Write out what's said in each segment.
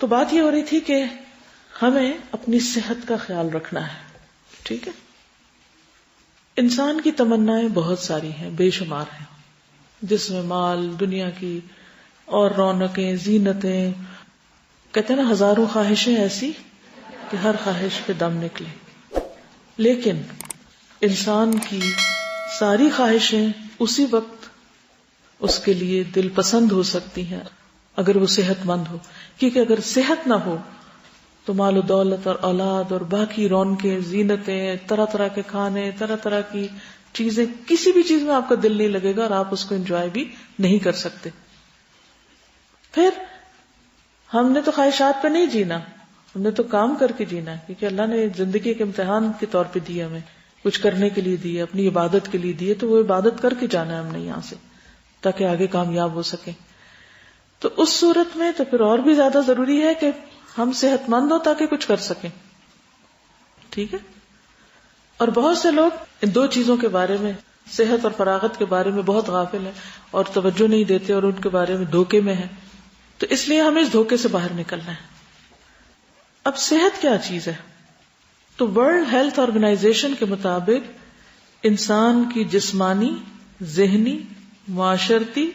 تو بات یہ ہو رہی تھی کہ ہمیں اپنی صحت کا خیال رکھنا ہے. ٹھیک ہے. انسان کی تمنائیں بہت ساری ہیں، بے شمار ہیں، جس میں مال، دنیا کی اور رونقیں، زینتیں، کہتے ہیں نا ہزاروں خواہشیں ایسی کہ ہر خواہش پہ دم نکلے. لیکن انسان کی ساری خواہشیں اسی وقت اس کے لیے دل پسند ہو سکتی ہیں اگر وہ صحت مند ہو. کیونکہ اگر صحت نہ ہو تو مال و دولت اور اولاد اور باقی رونقیں، زینتیں، طرح طرح کے کھانے، طرح طرح کی چیزیں، کسی بھی چیز میں آپ کا دل نہیں لگے گا اور آپ اس کو انجوائے بھی نہیں کر سکتے. پھر ہم نے تو خواہشات پہ نہیں جینا، ہم نے تو کام کر کے جینا ہے، کیونکہ اللہ نے زندگی کے امتحان کے طور پہ دی ہمیں، کچھ کرنے کے لیے دی، اپنی عبادت کے لیے دی، تو وہ عبادت کر کے جانا ہے ہم نے یہاں سے، تاکہ آگے کامیاب ہو سکیں. تو اس صورت میں تو پھر اور بھی زیادہ ضروری ہے کہ ہم صحت مند ہو تاکہ کچھ کر سکیں. ٹھیک ہے. اور بہت سے لوگ ان دو چیزوں کے بارے میں، صحت اور فراغت کے بارے میں بہت غافل ہیں اور توجہ نہیں دیتے اور ان کے بارے میں دھوکے میں ہیں. تو اس لیے ہمیں اس دھوکے سے باہر نکلنا ہے. اب صحت کیا چیز ہے؟ تو ورلڈ ہیلتھ آرگنائزیشن کے مطابق انسان کی جسمانی، ذہنی، معاشرتی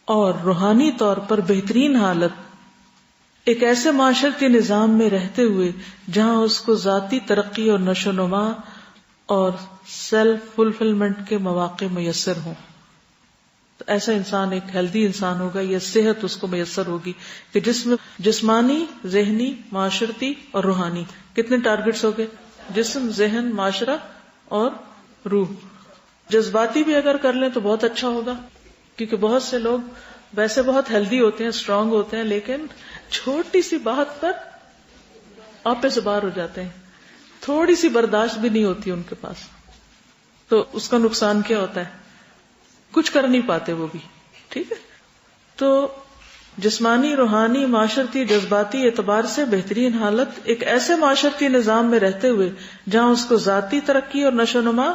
اور روحانی طور پر بہترین حالت ایک ایسے معاشرتی نظام میں رہتے ہوئے جہاں اس کو ذاتی ترقی اور نشو و نما اور سیلف فلفلمنٹ کے مواقع میسر ہوں. تو ایسا انسان ایک ہیلدی انسان ہوگا، یہ صحت اس کو میسر ہوگی کہ جس میں جسمانی، ذہنی، معاشرتی اور روحانی کتنے ٹارگٹس ہو گئے؟ جسم، ذہن، معاشرہ اور روح. جذباتی بھی اگر کر لیں تو بہت اچھا ہوگا، کیونکہ بہت سے لوگ ویسے بہت ہیلدی ہوتے ہیں، اسٹرانگ ہوتے ہیں، لیکن چھوٹی سی بات پر آپے سے باہر ہو جاتے ہیں، تھوڑی سی برداشت بھی نہیں ہوتی ان کے پاس. تو اس کا نقصان کیا ہوتا ہے؟ کچھ کر نہیں پاتے وہ بھی. ٹھیک ہے. تو جسمانی، روحانی، معاشرتی، جذباتی اعتبار سے بہترین حالت ایک ایسے معاشرتی نظام میں رہتے ہوئے جہاں اس کو ذاتی ترقی اور نشو و نما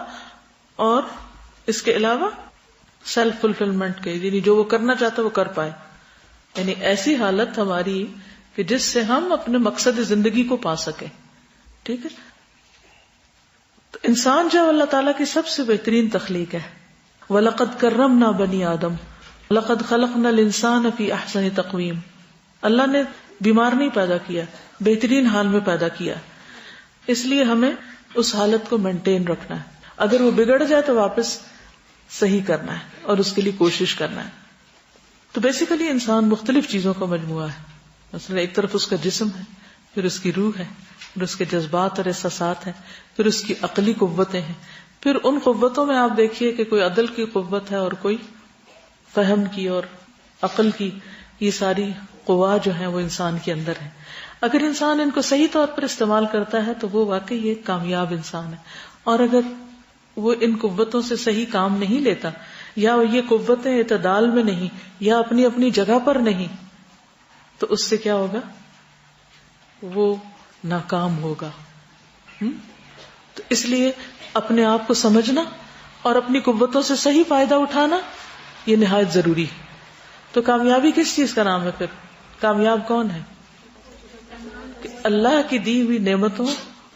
اور اس کے علاوہ سیلف فلفلمنٹ کے، یعنی جو وہ کرنا چاہتا ہے وہ کر پائے. یعنی ایسی حالت ہماری کہ جس سے ہم اپنے مقصد زندگی کو پا سکیں. ٹھیک ہے. تو انسان جو اللہ تعالیٰ کی سب سے بہترین تخلیق ہے. وَلَقَدْ كَرَّمْنَا بَنِي آدم لَقَدْ خَلَقْنَا الْإِنسَانَ فِي أَحْسَنِ تَقْوِيمٍ. اللہ نے بیمار نہیں پیدا کیا، بہترین حال میں پیدا کیا. اس لیے ہمیں اس حالت کو مینٹین رکھنا ہے. اگر وہ بگڑ جائے تو واپس صحیح کرنا ہے اور اس کے لیے کوشش کرنا ہے. تو بیسیکلی انسان مختلف چیزوں کا مجموعہ ہے. مثلا ایک طرف اس کا جسم ہے، پھر اس کی روح ہے، پھر اس کے جذبات اور احساسات ہیں، پھر اس کی عقلی قوتیں ہیں. پھر ان قوتوں میں آپ دیکھیے کہ کوئی عدل کی قوت ہے اور کوئی فہم کی اور عقل کی. یہ ساری قوا جو ہیں وہ انسان کے اندر ہیں. اگر انسان ان کو صحیح طور پر استعمال کرتا ہے تو وہ واقعی ایک کامیاب انسان ہے. اور اگر وہ ان قوتوں سے صحیح کام نہیں لیتا، یا یہ قوتیں اعتدال میں نہیں، یا اپنی اپنی جگہ پر نہیں، تو اس سے کیا ہوگا؟ وہ ناکام ہوگا. تو اس لیے اپنے آپ کو سمجھنا اور اپنی قوتوں سے صحیح فائدہ اٹھانا یہ نہایت ضروری ہے. تو کامیابی کس چیز کا نام ہے؟ پھر کامیاب کون ہے؟ کہ اللہ کی دی ہوئی نعمتوں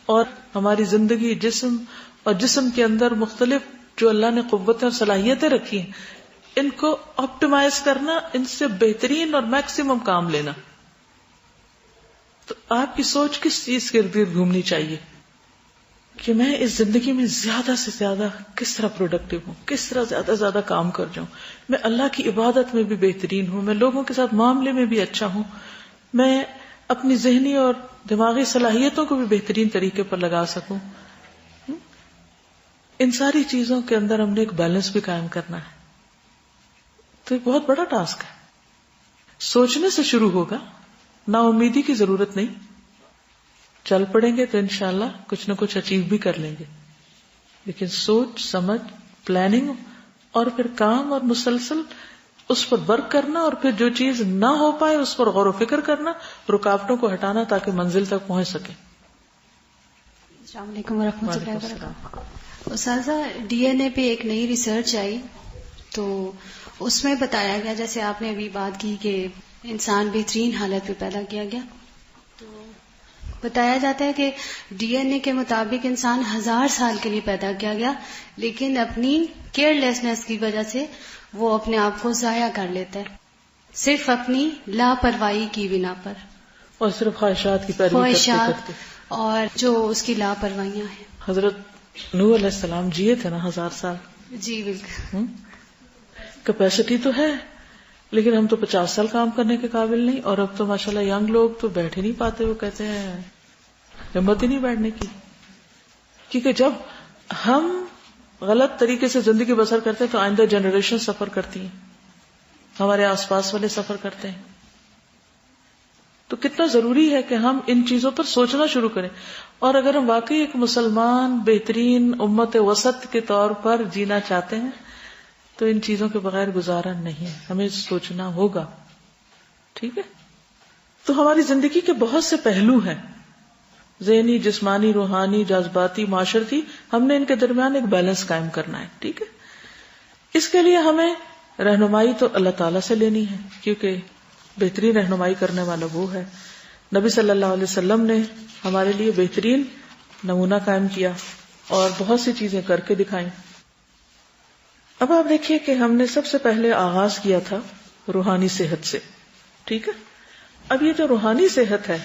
اور ہماری زندگی، جسم اور جسم کے اندر مختلف جو اللہ نے قوتیں اور صلاحیتیں رکھی ہیں، ان کو آپٹیمائز کرنا، ان سے بہترین اور میکسیمم کام لینا. تو آپ کی سوچ کس چیز کے ارد گرد گھومنی چاہیے کہ میں اس زندگی میں زیادہ سے زیادہ کس طرح پروڈکٹیو ہوں، کس طرح زیادہ سے زیادہ کام کر جاؤں، میں اللہ کی عبادت میں بھی بہترین ہوں، میں لوگوں کے ساتھ معاملے میں بھی اچھا ہوں، میں اپنی ذہنی اور دماغی صلاحیتوں کو بھی بہترین طریقے پر لگا سکوں. ان ساری چیزوں کے اندر ہم نے ایک بیلنس بھی قائم کرنا ہے. تو ایک بہت بڑا ٹاسک ہے. سوچنے سے شروع ہوگا، نا امیدی کی ضرورت نہیں. چل پڑیں گے تو انشاءاللہ کچھ نہ کچھ اچیو بھی کر لیں گے، لیکن سوچ سمجھ، پلاننگ اور پھر کام اور مسلسل اس پر ورک کرنا، اور پھر جو چیز نہ ہو پائے اس پر غور و فکر کرنا، رکاوٹوں کو ہٹانا تاکہ منزل تک پہنچ سکے. السلام علیکم ورحمۃ اللہ وبرکاتہ. استاذہ، ڈی این اے پہ ایک نئی ریسرچ آئی تو اس میں بتایا گیا، جیسے آپ نے ابھی بات کی کہ انسان بہترین حالت پہ پیدا کیا گیا، بتایا جاتا ہے کہ ڈی این اے کے مطابق انسان 1000 سال کے لیے پیدا کیا گیا، لیکن اپنی کیئر لیسنس کی وجہ سے وہ اپنے آپ کو ضائع کر لیتا ہے، صرف اپنی لاپرواہی کی بنا پر، اور صرف خواہشات کی پیروی کرتے کرتے، اور جو اس کی لاپرواہیاں ہیں. حضرت نوح علیہ السلام جیے تھے نا 1000 سال. جی بالکل. کیپیسٹی تو ہے، لیکن ہم تو 50 سال کام کرنے کے قابل نہیں، اور اب تو ماشاءاللہ ینگ لوگ تو بیٹھ ہی نہیں پاتے، وہ کہتے ہیں ہمت ہی نہیں بیٹھنے کی. کیونکہ جب ہم غلط طریقے سے زندگی بسر کرتے ہیں تو آئندہ جنریشن سفر کرتی ہیں، ہمارے آس پاس والے سفر کرتے ہیں. تو کتنا ضروری ہے کہ ہم ان چیزوں پر سوچنا شروع کریں، اور اگر ہم واقعی ایک مسلمان بہترین امت وسط کے طور پر جینا چاہتے ہیں تو ان چیزوں کے بغیر گزارا نہیں، ہمیں سوچنا ہوگا. ٹھیک ہے؟ تو ہماری زندگی کے بہت سے پہلو ہیں، ذہنی، جسمانی، روحانی، جذباتی، معاشرتی. ہم نے ان کے درمیان ایک بیلنس قائم کرنا ہے. ٹھیک ہے؟ اس کے لیے ہمیں رہنمائی تو اللہ تعالیٰ سے لینی ہے، کیونکہ بہترین رہنمائی کرنے والا وہ ہے. نبی صلی اللہ علیہ وسلم نے ہمارے لیے بہترین نمونہ قائم کیا اور بہت سی چیزیں کر کے دکھائیں. اب آپ دیکھیے کہ ہم نے سب سے پہلے آغاز کیا تھا روحانی صحت سے. ٹھیک ہے؟ اب یہ جو روحانی صحت ہے،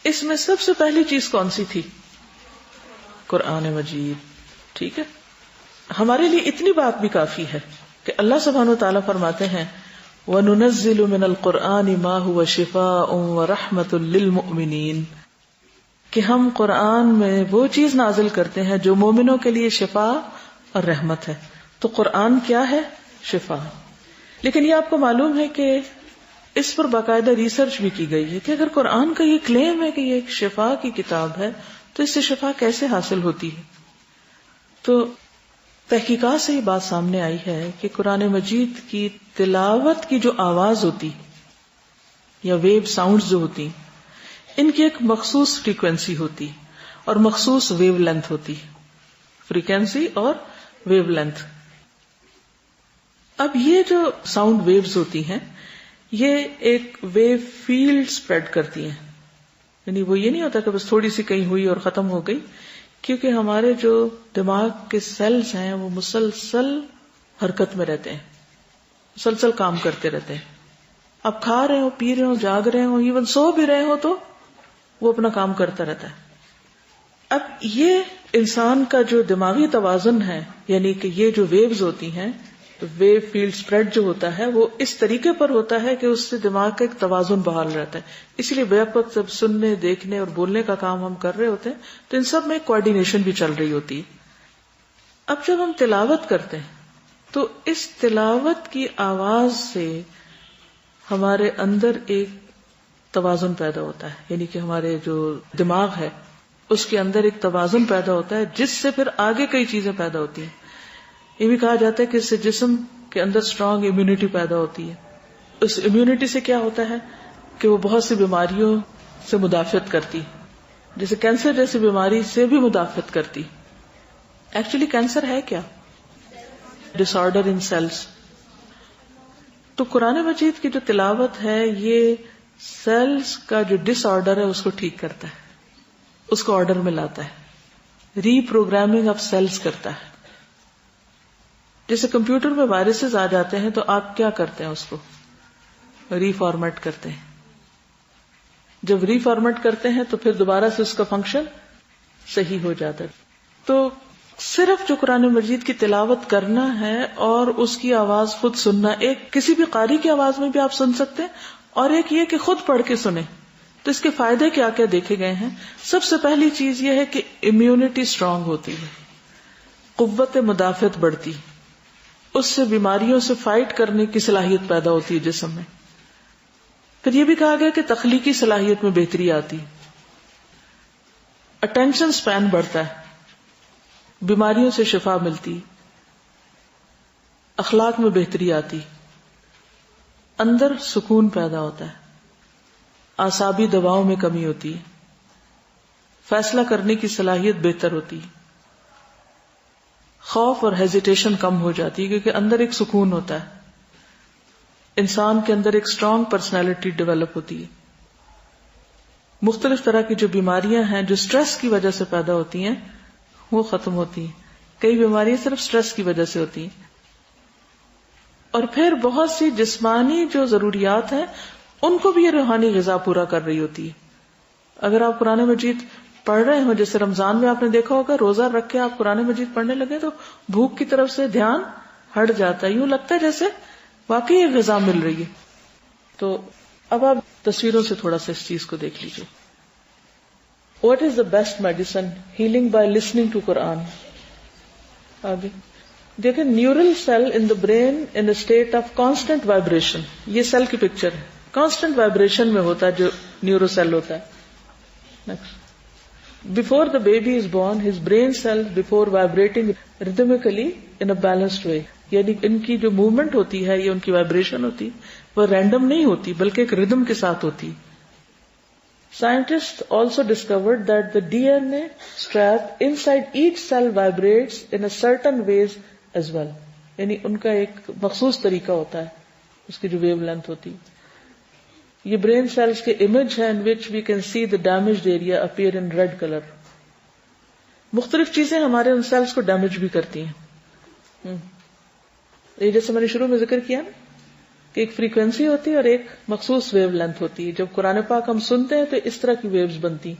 اس میں سب سے پہلی چیز کون سی تھی؟ قرآن مجید. ٹھیک ہے؟ ہمارے لیے اتنی بات بھی کافی ہے کہ اللہ سبحانہ وتعالیٰ فرماتے ہیں وَنُنَزِّلُ مِنَ الْقُرْآنِ مَا هُوَ شِفَاءٌ وَرَحْمَةٌ لِّلْمُؤْمِنِينَ، کہ ہم قرآن میں وہ چیز نازل کرتے ہیں جو مومنوں کے لیے شفا اور رحمت ہے. تو قرآن کیا ہے؟ شفا. لیکن یہ آپ کو معلوم ہے کہ اس پر باقاعدہ ریسرچ بھی کی گئی ہے کہ اگر قرآن کا یہ کلیم ہے کہ یہ ایک شفا کی کتاب ہے تو اس سے شفا کیسے حاصل ہوتی ہے؟ تو تحقیقات سے یہ بات سامنے آئی ہے کہ قرآن مجید کی تلاوت کی جو آواز ہوتی یا ویو ساؤنڈز جو ہوتی، ان کی ایک مخصوص فریکوینسی ہوتی اور مخصوص ویو لینتھ ہوتی، فریکوینسی اور ویو لینتھ. اب یہ جو ساؤنڈ ویوز ہوتی ہیں یہ ایک ویو فیلڈ سپریڈ کرتی ہیں، یعنی وہ یہ نہیں ہوتا کہ بس تھوڑی سی کہیں ہوئی اور ختم ہو گئی، کیونکہ ہمارے جو دماغ کے سیلز ہیں وہ مسلسل حرکت میں رہتے ہیں، مسلسل کام کرتے رہتے ہیں. آپ کھا رہے ہو، پی رہے ہو، جاگ رہے ہو، ایون سو بھی رہے ہو تو وہ اپنا کام کرتا رہتا ہے. اب یہ انسان کا جو دماغی توازن ہے، یعنی کہ یہ جو ویوز ہوتی ہیں، ویو فیلڈ سپریڈ جو ہوتا ہے وہ اس طریقے پر ہوتا ہے کہ اس سے دماغ کا ایک توازن بحال رہتا ہے. اس لیے بیک وقت جب سننے، دیکھنے اور بولنے کا کام ہم کر رہے ہوتے ہیں تو ان سب میں کوآرڈینیشن بھی چل رہی ہوتی ہے. اب جب ہم تلاوت کرتے ہیں تو اس تلاوت کی آواز سے ہمارے اندر ایک توازن پیدا ہوتا ہے، یعنی کہ ہمارے جو دماغ ہے اس کے اندر ایک توازن پیدا ہوتا ہے جس سے پھر آگے کئی چیزیں پیدا ہوتی ہیں. یہ بھی کہا جاتا ہے کہ اس سے جسم کے اندر اسٹرانگ امیونٹی پیدا ہوتی ہے. اس امیونٹی سے کیا ہوتا ہے کہ وہ بہت سی بیماریوں سے مدافعت کرتی، جیسے کینسر جیسی بیماری سے بھی مدافعت کرتی. ایکچولی کینسر ہے کیا؟ ڈس آرڈر ان سیلز. تو قرآن مجید کی جو تلاوت ہے یہ سیلز کا جو ڈس آرڈر ہے اس کو ٹھیک کرتا ہے، اس کو آرڈر میں لاتا ہے، ری پروگرامنگ آف سیلز کرتا ہے. جیسے کمپیوٹر میں وائرسز آ جاتے ہیں تو آپ کیا کرتے ہیں؟ اس کو ری فارمیٹ کرتے ہیں. جب ری فارمیٹ کرتے ہیں تو پھر دوبارہ سے اس کا فنکشن صحیح ہو جاتا ہے. تو صرف جو قرآن مجید کی تلاوت کرنا ہے اور اس کی آواز خود سننا، ایک کسی بھی قاری کی آواز میں بھی آپ سن سکتے ہیں، اور ایک یہ کہ خود پڑھ کے سنیں. تو اس کے فائدے کیا کیا دیکھے گئے ہیں؟ سب سے پہلی چیز یہ ہے کہ امیونٹی اسٹرانگ ہوتی ہے، قوت مدافعت بڑھتی، اس سے بیماریوں سے فائٹ کرنے کی صلاحیت پیدا ہوتی ہے جسم میں. پھر یہ بھی کہا گیا کہ تخلیقی صلاحیت میں بہتری آتی، اٹینشن سپین بڑھتا ہے، بیماریوں سے شفا ملتی، اخلاق میں بہتری آتی، اندر سکون پیدا ہوتا ہے، اعصابی دباؤ میں کمی ہوتی ہے، فیصلہ کرنے کی صلاحیت بہتر ہوتی، خوف اور ہیزیٹیشن کم ہو جاتی ہے کیونکہ اندر ایک سکون ہوتا ہے، انسان کے اندر ایک اسٹرانگ پرسنالٹی ڈیولپ ہوتی ہے. مختلف طرح کی جو بیماریاں ہیں جو سٹریس کی وجہ سے پیدا ہوتی ہیں وہ ختم ہوتی ہیں. کئی بیماریاں صرف سٹریس کی وجہ سے ہوتی ہیں. اور پھر بہت سی جسمانی جو ضروریات ہیں ان کو بھی یہ روحانی غذا پورا کر رہی ہوتی ہے. اگر آپ قرآن مجید پڑھ رہے ہوں، جیسے رمضان میں آپ نے دیکھا ہوگا روزہ رکھ کے آپ قرآن مجید پڑھنے لگے تو بھوک کی طرف سے دھیان ہٹ جاتا ہے، یوں لگتا ہے جیسے واقعی یہ غذا مل رہی ہے. تو اب آپ تصویروں سے تھوڑا سا اس چیز کو دیکھ لیجیے. What is the best medicine? Healing by listening to Quran. آگے دیکھیں، neural cell in the brain in state of constant vibration. یہ سیل کی پکچر ہے، کانسٹنٹ وائبریشن میں ہوتا ہے جو نیورو سیل ہوتا ہے. Next. Before the baby is born, his brain cells before vibrating rhythmically in a balanced way. یعنی ان کی جو موومنٹ ہوتی ہے، یہ ان کی وائبریشن ہوتی وہ رینڈم نہیں ہوتی بلکہ ایک ردم کے ساتھ ہوتی. Scientists also discovered that the DNA strap inside each cell vibrates in a certain ways as well. یعنی ان کا ایک مخصوص طریقہ ہوتا ہے، اس کی جو ویو لینتھ ہوتی. یہ برین سیلز کے امیج ہے in which we can see the damaged area appear in red color. مختلف چیزیں ہمارے ان سیلز کو ڈیمیج بھی کرتی ہیں. یہ جیسے میں نے شروع میں ذکر کیا نا کہ ایک فریکوینسی ہوتی ہے اور ایک مخصوص ویو لینتھ ہوتی ہے. جب قرآن پاک ہم سنتے ہیں تو اس طرح کی ویوز بنتی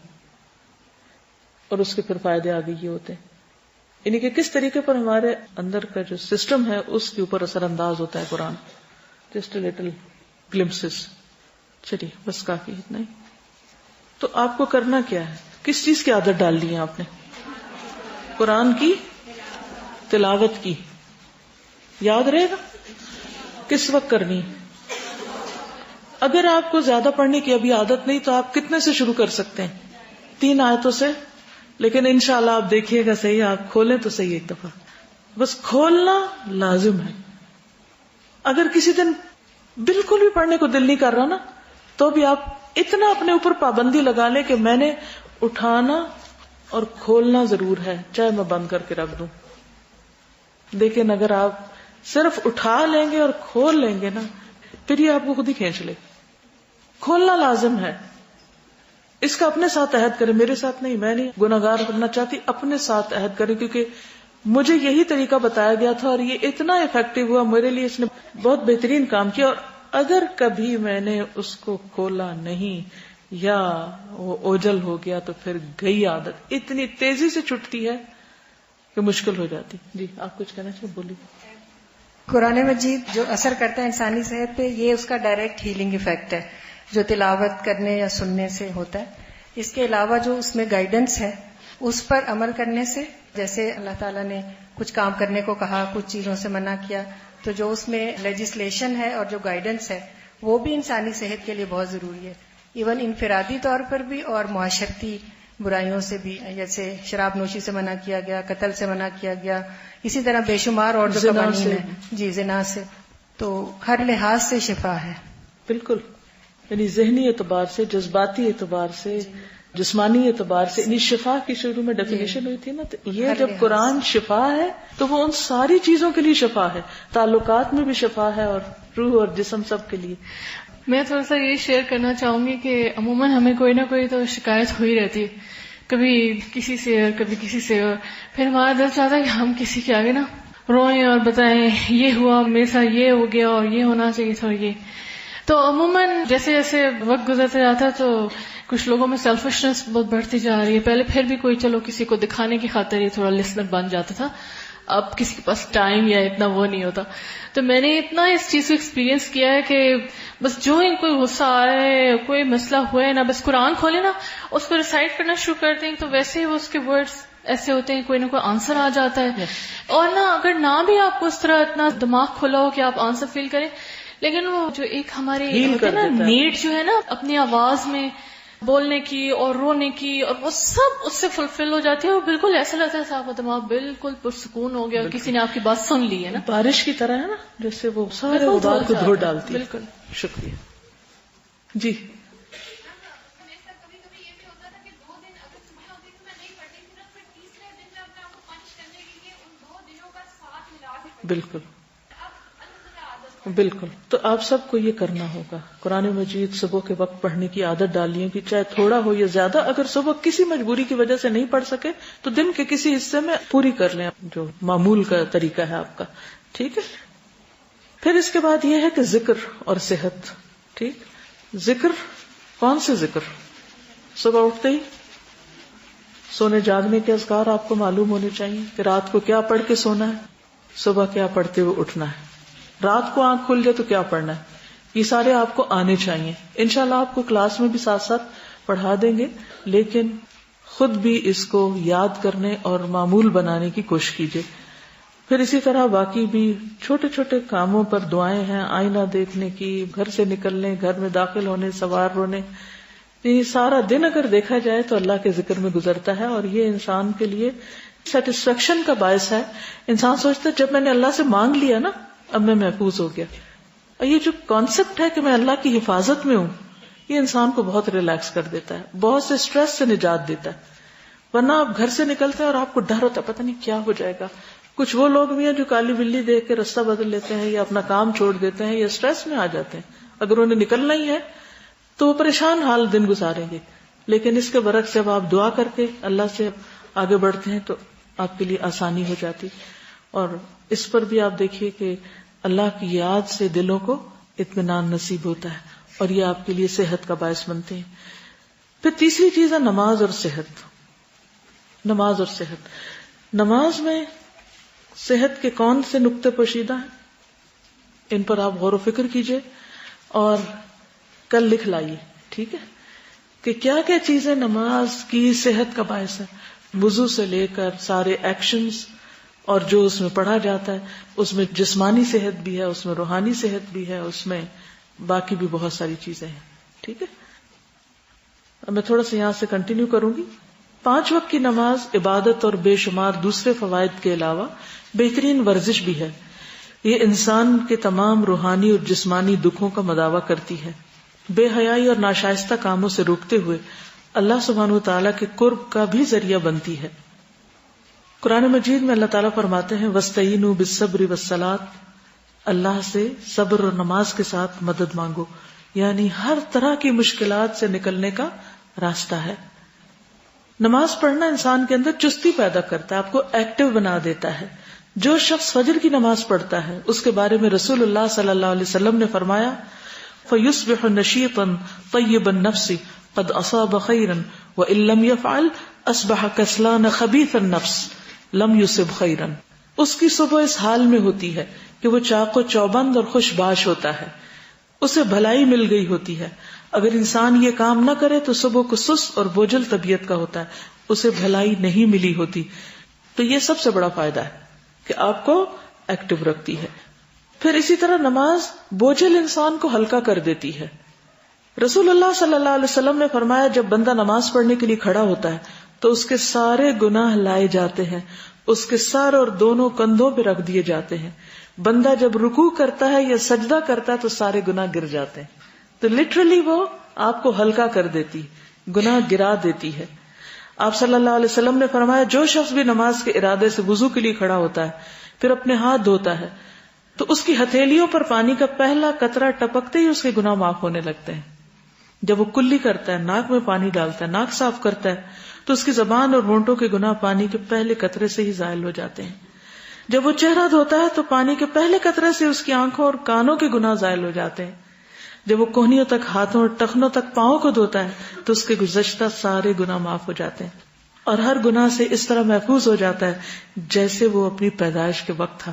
اور اس کے پھر فائدے آگے یہ ہوتے ہیں. یعنی کہ کس طریقے پر ہمارے اندر کا جو سسٹم ہے اس کے اوپر اثر انداز ہوتا ہے قرآن. Just little glimpses. چلیے بس کافی اتنا ہی. تو آپ کو کرنا کیا ہے؟ کس چیز کی عادت ڈالنی ہے آپ نے؟ قرآن کی تلاوت کی. یاد رہے گا کس وقت کرنی ہے؟ اگر آپ کو زیادہ پڑھنے کی ابھی عادت نہیں تو آپ کتنے سے شروع کر سکتے ہیں؟ 3 آیتوں سے. لیکن انشاءاللہ آپ دیکھیے گا صحیح، آپ کھولیں تو صحیح ایک دفعہ. بس کھولنا لازم ہے. اگر کسی دن بالکل بھی پڑھنے کو دل نہیں کر رہا نا تو بھی آپ اتنا اپنے اوپر پابندی لگا لیں کہ میں نے اٹھانا اور کھولنا ضرور ہے، چاہے میں بند کر کے رکھ دوں. لیکن اگر آپ صرف اٹھا لیں گے اور کھول لیں گے نا پھر یہ آپ کو خود ہی کھینچ لے. کھولنا لازم ہے. اس کا اپنے ساتھ عہد کریں، میرے ساتھ نہیں. میں نہیں گناہگار کرنا چاہتی، اپنے ساتھ عہد کریں کیونکہ مجھے یہی طریقہ بتایا گیا تھا اور یہ اتنا افیکٹو ہوا میرے لیے، اس نے بہت بہترین کام کیا. اور اگر کبھی میں نے اس کو کھولا نہیں یا وہ اوجل ہو گیا تو پھر گئی عادت. اتنی تیزی سے چھٹتی ہے کہ مشکل ہو جاتی. جی آپ کچھ کہنا چاہیے؟ بولیے. قرآن مجید جو اثر کرتا ہے انسانی صحت پہ، یہ اس کا ڈائریکٹ ہیلنگ ایفیکٹ ہے جو تلاوت کرنے یا سننے سے ہوتا ہے. اس کے علاوہ جو اس میں گائیڈنس ہے اس پر عمل کرنے سے، جیسے اللہ تعالیٰ نے کچھ کام کرنے کو کہا، کچھ چیزوں سے منع کیا، تو جو اس میں لیجسلیشن ہے اور جو گائیڈنس ہے وہ بھی انسانی صحت کے لیے بہت ضروری ہے. ایون انفرادی طور پر بھی اور معاشرتی برائیوں سے بھی، جیسے شراب نوشی سے منع کیا گیا، قتل سے منع کیا گیا، اسی طرح بے شمار اور جو قوانین ہیں جی زنا سے. تو ہر لحاظ سے شفا ہے. بالکل. یعنی ذہنی اعتبار سے، جذباتی اعتبار سے، جسمانی اعتبار سے. یعنی شفا کی شروع میں ڈیفینیشن ہوئی تھی نا، تو یہ جب قرآن شفا ہے تو وہ ان ساری چیزوں کے لیے شفا ہے. تعلقات میں بھی شفا ہے اور روح اور جسم سب کے لیے. میں تھوڑا سا یہ شیئر کرنا چاہوں گی کہ عموماً ہمیں کوئی نہ کوئی تو شکایت ہوئی رہتی ہے، کبھی کسی سے اور کبھی کسی سے، اور پھر ہمارا دل چاہتا ہے کہ ہم کسی کے آگے نا روئیں اور بتائیں یہ ہوا میرے ساتھ، یہ ہو گیا اور یہ ہونا چاہیے تھا. اور یہ تو عموماً جیسے جیسے وقت گزرتا جاتا ہے تو کچھ لوگوں میں سیلفشنس بہت بڑھتی جا رہی ہے. پہلے پھر بھی کوئی چلو کسی کو دکھانے کی خاطر یہ تھوڑا لسنر بن جاتا تھا، اب کسی کے پاس ٹائم یا اتنا وہ نہیں ہوتا. تو میں نے اتنا اس چیز کو ایکسپیرینس کیا ہے کہ بس جو ہی کوئی غصہ آئے، کوئی مسئلہ ہوئے نا، بس قرآن کھولے نا، اس کو ریسائٹ کرنا شروع کر دیں تو ویسے ہی وہ اس کے ورڈز ایسے ہوتے ہیں، کوئی نہ کوئی آنسر آ جاتا ہے. اور نہ اگر نہ بھی آپ کو اس طرح اتنا دماغ کھلا ہو کہ آپ آنسر فیل کریں، لیکن وہ جو ایک ہماری نا نیڈ جو ہے نا اپنی آواز میں بولنے کی اور رونے کی، اور وہ سب اس سے فلفل ہو جاتی ہے. اور بالکل ایسا لگتا ہے صاحب دماغ بالکل پرسکون ہو گیا، کسی نے آپ کی بات سن لی ہے نا. بارش کی طرح ہے نا، جیسے وہ سارے غبار کو دھو ڈالتی ہے. بالکل. شکریہ. جی بالکل. بالکل. تو آپ سب کو یہ کرنا ہوگا. قرآن مجید صبح کے وقت پڑھنے کی عادت ڈالیے کہ چاہے تھوڑا ہو یا زیادہ. اگر صبح کسی مجبوری کی وجہ سے نہیں پڑھ سکے تو دن کے کسی حصے میں پوری کر لیں جو معمول کا طریقہ ہے آپ کا. ٹھیک ہے. پھر اس کے بعد یہ ہے کہ ذکر اور صحت. ٹھیک. ذکر کون سے ذکر؟ صبح اٹھتے ہی سونے جاگنے کے اذکار آپ کو معلوم ہونے چاہیے کہ رات کو کیا پڑھ کے سونا ہے, صبح کیا پڑھتے ہوئے اٹھنا ہے, رات کو آنکھ کھل جائے تو کیا پڑھنا ہے. یہ سارے آپ کو آنے چاہیے. انشاءاللہ آپ کو کلاس میں بھی ساتھ ساتھ پڑھا دیں گے, لیکن خود بھی اس کو یاد کرنے اور معمول بنانے کی کوشش کیجیے. پھر اسی طرح باقی بھی چھوٹے چھوٹے کاموں پر دعائیں ہیں, آئینہ دیکھنے کی, گھر سے نکلنے, گھر میں داخل ہونے, سوار ہونے. یہ سارا دن اگر دیکھا جائے تو اللہ کے ذکر میں گزرتا ہے, اور یہ انسان کے لیے سیٹسفیکشن کا باعث ہے. انسان سوچتا ہے جب میں نے اللہ سے مانگ لیا نا اب میں محفوظ ہو گیا. اور یہ جو کانسیپٹ ہے کہ میں اللہ کی حفاظت میں ہوں, یہ انسان کو بہت ریلیکس کر دیتا ہے, بہت سے سٹریس سے نجات دیتا ہے. ورنہ آپ گھر سے نکلتے ہیں اور آپ کو ڈر ہوتا ہے پتہ نہیں کیا ہو جائے گا. کچھ وہ لوگ بھی ہیں جو کالی بلی دیکھ کے راستہ بدل لیتے ہیں یا اپنا کام چھوڑ دیتے ہیں یا سٹریس میں آ جاتے ہیں. اگر انہیں نکلنا ہی ہے تو وہ پریشان حال دن گزاریں گے. لیکن اس کے برعکس جب آپ دعا کر کے اللہ سے آگے بڑھتے ہیں تو آپ کے لیے آسانی ہو جاتی. اور اس پر بھی آپ دیکھیے کہ اللہ کی یاد سے دلوں کو اطمینان نصیب ہوتا ہے, اور یہ آپ کے لیے صحت کا باعث بنتے ہیں. پھر تیسری چیز ہے نماز اور صحت. نماز اور صحت. نماز میں صحت کے کون سے نقطے پوشیدہ ہیں, ان پر آپ غور و فکر کیجئے اور کل لکھ لائیے. ٹھیک ہے, کہ کیا کیا چیزیں نماز کی صحت کا باعث ہے. وضو سے لے کر سارے ایکشنز اور جو اس میں پڑھا جاتا ہے, اس میں جسمانی صحت بھی ہے, اس میں روحانی صحت بھی ہے, اس میں باقی بھی بہت ساری چیزیں ہیں. ٹھیک ہے, اب میں تھوڑا سا یہاں سے کنٹینیو کروں گی. 5 وقت کی نماز عبادت اور بے شمار دوسرے فوائد کے علاوہ بہترین ورزش بھی ہے. یہ انسان کے تمام روحانی اور جسمانی دکھوں کا مداوع کرتی ہے. بے حیائی اور ناشائستہ کاموں سے روکتے ہوئے اللہ سبحانہ وتعالیٰ کے قرب کا بھی ذریعہ بنتی ہے. قرآن مجید میں اللہ تعالیٰ فرماتے ہیں وَاسْتَعِینُوا بِالصَّبْرِ وَالصَّلَاةِ, اللہ سے صبر اور نماز کے ساتھ مدد مانگو. یعنی ہر طرح کی مشکلات سے نکلنے کا راستہ ہے. نماز پڑھنا انسان کے اندر چستی پیدا کرتا ہے, آپ کو ایکٹیو بنا دیتا ہے. جو شخص فجر کی نماز پڑھتا ہے اس کے بارے میں رسول اللہ صلی اللہ علیہ وسلم نے فرمایا فَيُصْبِحُ نَشِيطًا طَيِّبَ النَّفْسِ قَدْ أَصَابَ خَيْرًا وَإِن لَّمْ يَفْعَلْ أَصْبَحَ كَسْلَانَ خَبِيثَ النَّفْسِ لَمْ يُصِبْ خَيْرًا. اس کی صبح اس حال میں ہوتی ہے کہ وہ چاق و چوبند اور خوش باش ہوتا ہے, اسے بھلائی مل گئی ہوتی ہے. اگر انسان یہ کام نہ کرے تو صبح کو سست اور بوجھل طبیعت کا ہوتا ہے, اسے بھلائی نہیں ملی ہوتی. تو یہ سب سے بڑا فائدہ ہے کہ آپ کو ایکٹیو رکھتی ہے. پھر اسی طرح نماز بوجھل انسان کو ہلکا کر دیتی ہے. رسول اللہ صلی اللہ علیہ وسلم نے فرمایا جب بندہ نماز پڑھنے کے لیے کھڑا ہوتا ہے تو اس کے سارے گناہ لائے جاتے ہیں, اس کے سر اور دونوں کندھوں پہ رکھ دیے جاتے ہیں. بندہ جب رکوع کرتا ہے یا سجدہ کرتا ہے تو سارے گناہ گر جاتے ہیں. تو لٹرلی وہ آپ کو ہلکا کر دیتی, گناہ گرا دیتی ہے. آپ صلی اللہ علیہ وسلم نے فرمایا جو شخص بھی نماز کے ارادے سے وضو کے لیے کھڑا ہوتا ہے پھر اپنے ہاتھ دھوتا ہے تو اس کی ہتھیلیوں پر پانی کا پہلا قطرہ ٹپکتے ہی اس کے گناہ معاف ہونے لگتے ہیں. جب وہ کلی کرتا ہے, ناک میں پانی ڈالتا ہے, ناک صاف کرتا ہے, تو اس کی زبان اور ہونٹوں کے گناہ پانی کے پہلے قطرے سے ہی زائل ہو جاتے ہیں. جب وہ چہرہ دھوتا ہے تو پانی کے پہلے قطرے سے اس کی آنکھوں اور کانوں کے گناہ زائل ہو جاتے ہیں. جب وہ کوہنیوں تک, ہاتھوں اور ٹخنوں تک پاؤں کو دھوتا ہے تو اس کے گزشتہ سارے گناہ معاف ہو جاتے ہیں, اور ہر گناہ سے اس طرح محفوظ ہو جاتا ہے جیسے وہ اپنی پیدائش کے وقت تھا.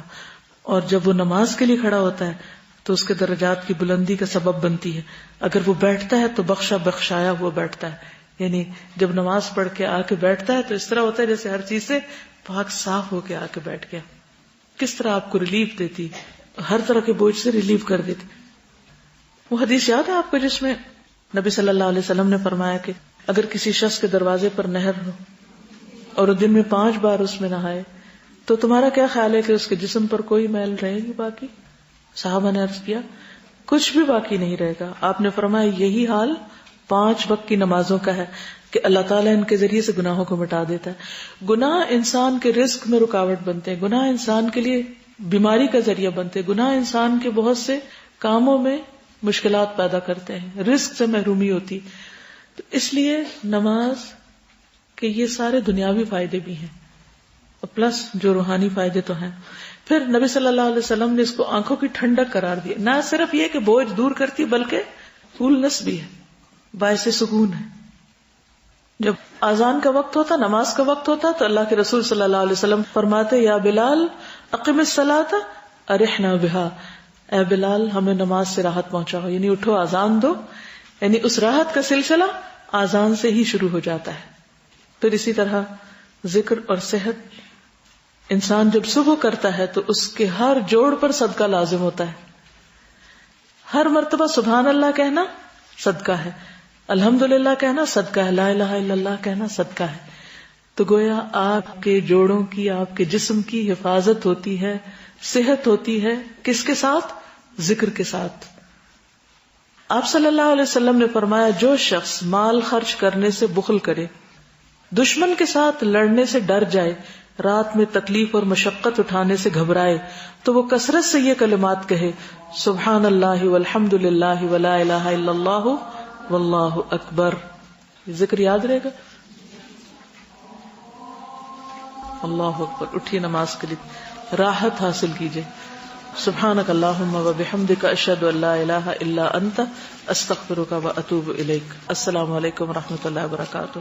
اور جب وہ نماز کے لیے کھڑا ہوتا ہے تو اس کے درجات کی بلندی کا سبب بنتی ہے. اگر وہ بیٹھتا ہے تو بخشایا ہوا بیٹھتا ہے, یعنی جب نماز پڑھ کے آ کے بیٹھتا ہے تو اس طرح ہوتا ہے جیسے ہر چیز سے پاک صاف ہو کے آ کے بیٹھ گیا. کس طرح آپ کو ریلیف دیتی, ہر طرح کے بوجھ سے ریلیف کر دیتی. وہ حدیث یاد ہے آپ کو جس میں نبی صلی اللہ علیہ وسلم نے فرمایا کہ اگر کسی شخص کے دروازے پر نہر ہو اور وہ دن میں 5 بار اس میں نہائے تو تمہارا کیا خیال ہے کہ اس کے جسم پر کوئی میل رہے گی باقی؟ صحابہ نے عرض کیا کچھ بھی باقی نہیں رہے گا. آپ نے فرمایا یہی حال 5 وقت کی نمازوں کا ہے کہ اللہ تعالیٰ ان کے ذریعے سے گناہوں کو مٹا دیتا ہے. گناہ انسان کے رزق میں رکاوٹ بنتے ہیں, گناہ انسان کے لیے بیماری کا ذریعہ بنتے. گناہ انسان کے بہت سے کاموں میں مشکلات پیدا کرتے ہیں, رزق سے محرومی ہوتی. تو اس لیے نماز کے یہ سارے دنیاوی فائدے بھی ہیں اور پلس جو روحانی فائدے تو ہیں. پھر نبی صلی اللہ علیہ وسلم نے اس کو آنکھوں کی ٹھنڈک قرار دیا. نہ صرف یہ کہ بوجھ دور کرتی بلکہ کولنس بھی ہے, باعث سکون ہے. جب اذان کا وقت ہوتا, نماز کا وقت ہوتا, تو اللہ کے رسول صلی اللہ علیہ وسلم فرماتے یا بلال اقم الصلاۃ ارحنا بہا, اے بلال ہمیں نماز سے راحت پہنچاؤ, یعنی اٹھو اذان دو. یعنی اس راحت کا سلسلہ اذان سے ہی شروع ہو جاتا ہے. پھر اسی طرح ذکر اور صحت, انسان جب صبح کرتا ہے تو اس کے ہر جوڑ پر صدقہ لازم ہوتا ہے. ہر مرتبہ سبحان اللہ کہنا صدقہ ہے, الحمدللہ کہنا صدقہ ہے, لا الہ الا اللہ کہنا صدقہ ہے. تو گویا آپ کے جوڑوں کی, آپ کے جسم کی حفاظت ہوتی ہے, صحت ہوتی ہے. کس کے ساتھ؟ ذکر کے ساتھ. آپ صلی اللہ علیہ وسلم نے فرمایا جو شخص مال خرچ کرنے سے بخل کرے, دشمن کے ساتھ لڑنے سے ڈر جائے, رات میں تکلیف اور مشقت اٹھانے سے گھبرائے, تو وہ کثرت سے یہ کلمات کہے سبحان اللہ والحمد للہ ولا الہ الا اللہ واللہ اکبر. یہ ذکر یاد رہے گا. اللہ اکبر. اٹھیے نماز کے لیے, راحت حاصل کیجئے. سبحانک اللہم وبحمدک اشہد ان لا الہ الا انت استغفرک واتوب الیک. السلام علیکم ورحمۃ اللہ وبرکاتہ.